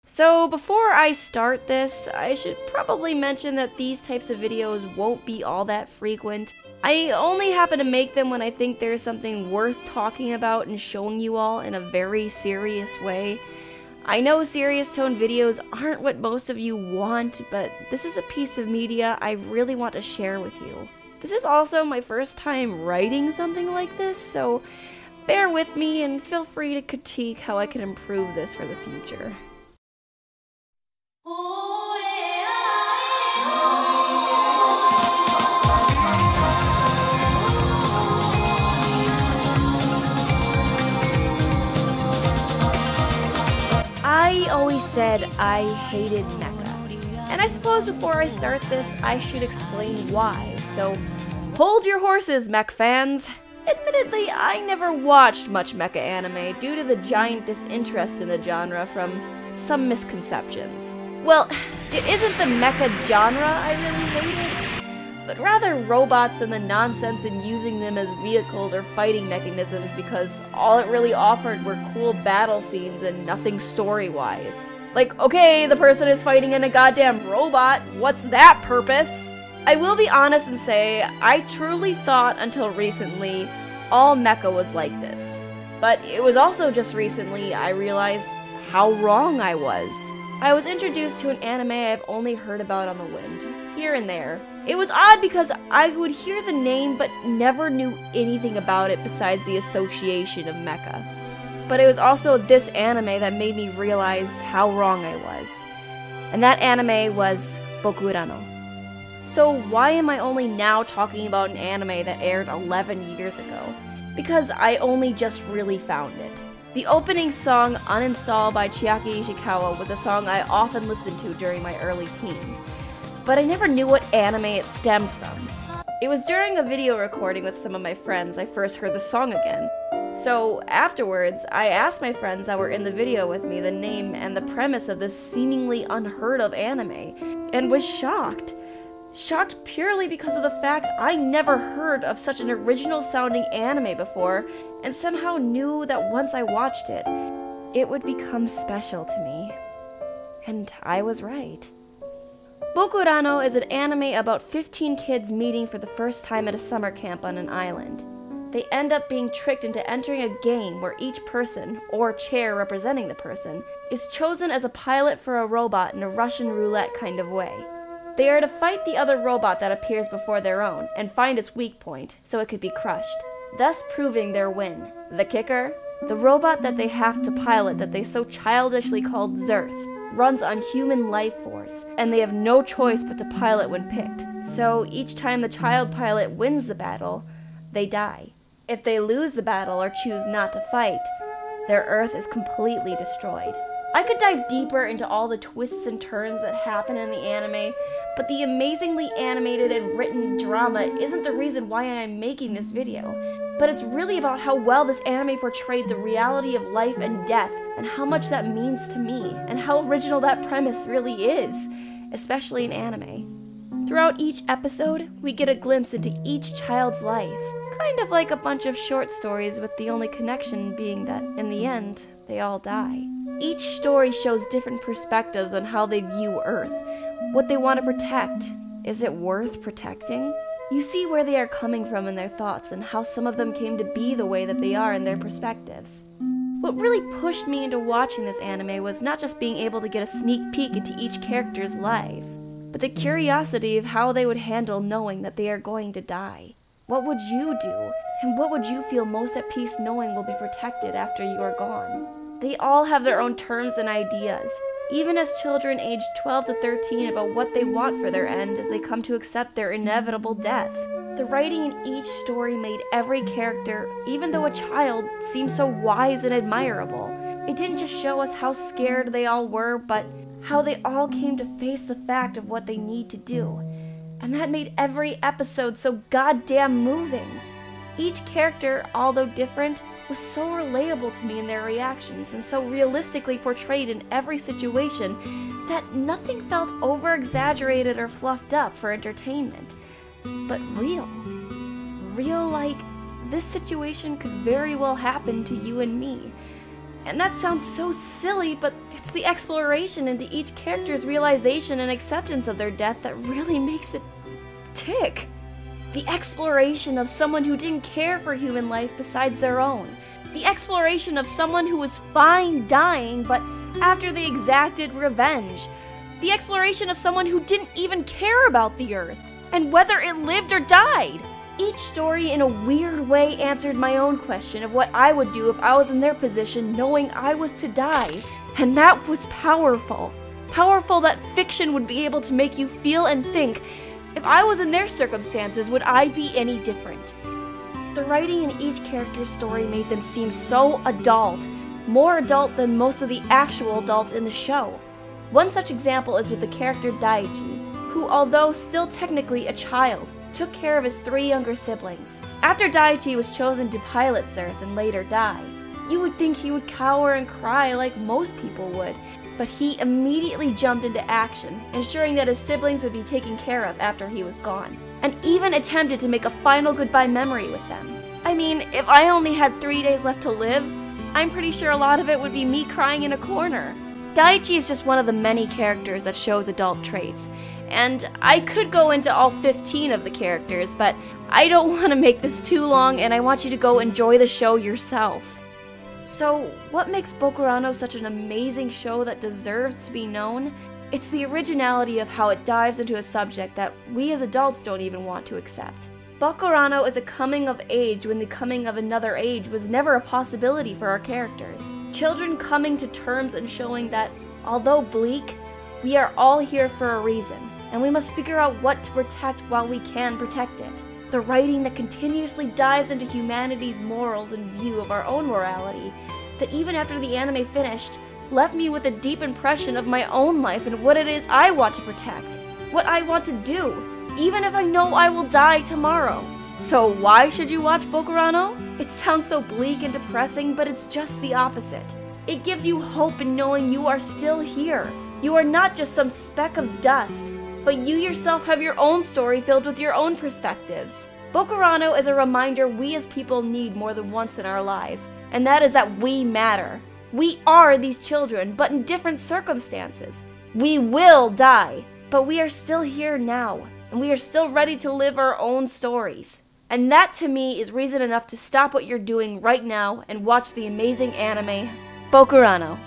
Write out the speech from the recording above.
So before I start this, I should probably mention that these types of videos won't be all that frequent. I only happen to make them when I think there's something worth talking about and showing you all in a very serious way. I know serious tone videos aren't what most of you want, but this is a piece of media I really want to share with you. This is also my first time writing something like this, so bear with me and feel free to critique how I can improve this for the future. I always said I hated Mecha, and I suppose before I start this, I should explain why, so hold your horses, mech fans! Admittedly, I never watched much mecha anime due to the giant disinterest in the genre from some misconceptions. Well, it isn't the mecha genre I really hated, but rather robots and the nonsense in using them as vehicles or fighting mechanisms because all it really offered were cool battle scenes and nothing story-wise. Like, okay, the person is fighting in a goddamn robot, what's that purpose? I will be honest and say, I truly thought until recently all mecha was like this. But it was also just recently I realized how wrong I was. I was introduced to an anime I've only heard about on the wind, here and there. It was odd because I would hear the name but never knew anything about it besides the association of mecha. But it was also this anime that made me realize how wrong I was. And that anime was Bokurano. So why am I only now talking about an anime that aired 11 years ago? Because I only just really found it. The opening song, Uninstall by Chiaki Ishikawa, was a song I often listened to during my early teens, but I never knew what anime it stemmed from. It was during a video recording with some of my friends I first heard the song again. So afterwards, I asked my friends that were in the video with me the name and the premise of this seemingly unheard of anime, and was shocked. Shocked purely because of the fact I never heard of such an original sounding anime before, and somehow knew that once I watched it, it would become special to me. And I was right. Bokurano is an anime about 15 kids meeting for the first time at a summer camp on an island. They end up being tricked into entering a game where each person, or chair representing the person, is chosen as a pilot for a robot in a Russian roulette kind of way. They are to fight the other robot that appears before their own, and find its weak point, so it could be crushed, thus proving their win. The kicker? The robot that they have to pilot that they so childishly called Zerth runs on human life force, and they have no choice but to pilot when picked. So each time the child pilot wins the battle, they die. If they lose the battle or choose not to fight, their Earth is completely destroyed. I could dive deeper into all the twists and turns that happen in the anime, but the amazingly animated and written drama isn't the reason why I am making this video. But it's really about how well this anime portrayed the reality of life and death, and how much that means to me, and how original that premise really is, especially in anime. Throughout each episode, we get a glimpse into each child's life, kind of like a bunch of short stories with the only connection being that, in the end, they all die. Each story shows different perspectives on how they view Earth, what they want to protect. Is it worth protecting? You see where they are coming from in their thoughts and how some of them came to be the way that they are in their perspectives. What really pushed me into watching this anime was not just being able to get a sneak peek into each character's lives, but the curiosity of how they would handle knowing that they are going to die. What would you do? And what would you feel most at peace knowing will be protected after you are gone? They all have their own terms and ideas, even as children aged 12 to 13 about what they want for their end as they come to accept their inevitable death. The writing in each story made every character, even though a child, seem so wise and admirable. It didn't just show us how scared they all were, but how they all came to face the fact of what they need to do. And that made every episode so goddamn moving. Each character, although different, was so relatable to me in their reactions and so realistically portrayed in every situation that nothing felt over-exaggerated or fluffed up for entertainment, but real. Real like, this situation could very well happen to you and me. And that sounds so silly, but it's the exploration into each character's realization and acceptance of their death that really makes it tick. The exploration of someone who didn't care for human life besides their own. The exploration of someone who was fine dying, but after they exacted revenge. The exploration of someone who didn't even care about the Earth, and whether it lived or died. Each story in a weird way answered my own question of what I would do if I was in their position knowing I was to die. And that was powerful. Powerful that fiction would be able to make you feel and think, if I was in their circumstances, would I be any different? The writing in each character's story made them seem so adult, more adult than most of the actual adults in the show. One such example is with the character Daichi, who, although still technically a child, took care of his 3 younger siblings. After Daichi was chosen to pilot Earth and later die, you would think he would cower and cry like most people would, but he immediately jumped into action, ensuring that his siblings would be taken care of after he was gone, and even attempted to make a final goodbye memory with them. I mean, if I only had 3 days left to live, I'm pretty sure a lot of it would be me crying in a corner. Daichi is just one of the many characters that shows adult traits, and I could go into all 15 of the characters, but I don't want to make this too long and I want you to go enjoy the show yourself. So, what makes Bokurano such an amazing show that deserves to be known? It's the originality of how it dives into a subject that we as adults don't even want to accept. Bokurano is a coming of age when the coming of another age was never a possibility for our characters. Children coming to terms and showing that, although bleak, we are all here for a reason, and we must figure out what to protect while we can protect it. The writing that continuously dives into humanity's morals in view of our own morality, that even after the anime finished, left me with a deep impression of my own life and what it is I want to protect, what I want to do, even if I know I will die tomorrow. So why should you watch Bokurano? It sounds so bleak and depressing, but it's just the opposite. It gives you hope in knowing you are still here. You are not just some speck of dust, but you yourself have your own story filled with your own perspectives. Bokurano is a reminder we as people need more than once in our lives, and that is that we matter. We are these children, but in different circumstances. We will die, but we are still here now, and we are still ready to live our own stories. And that to me is reason enough to stop what you're doing right now and watch the amazing anime, Bokurano.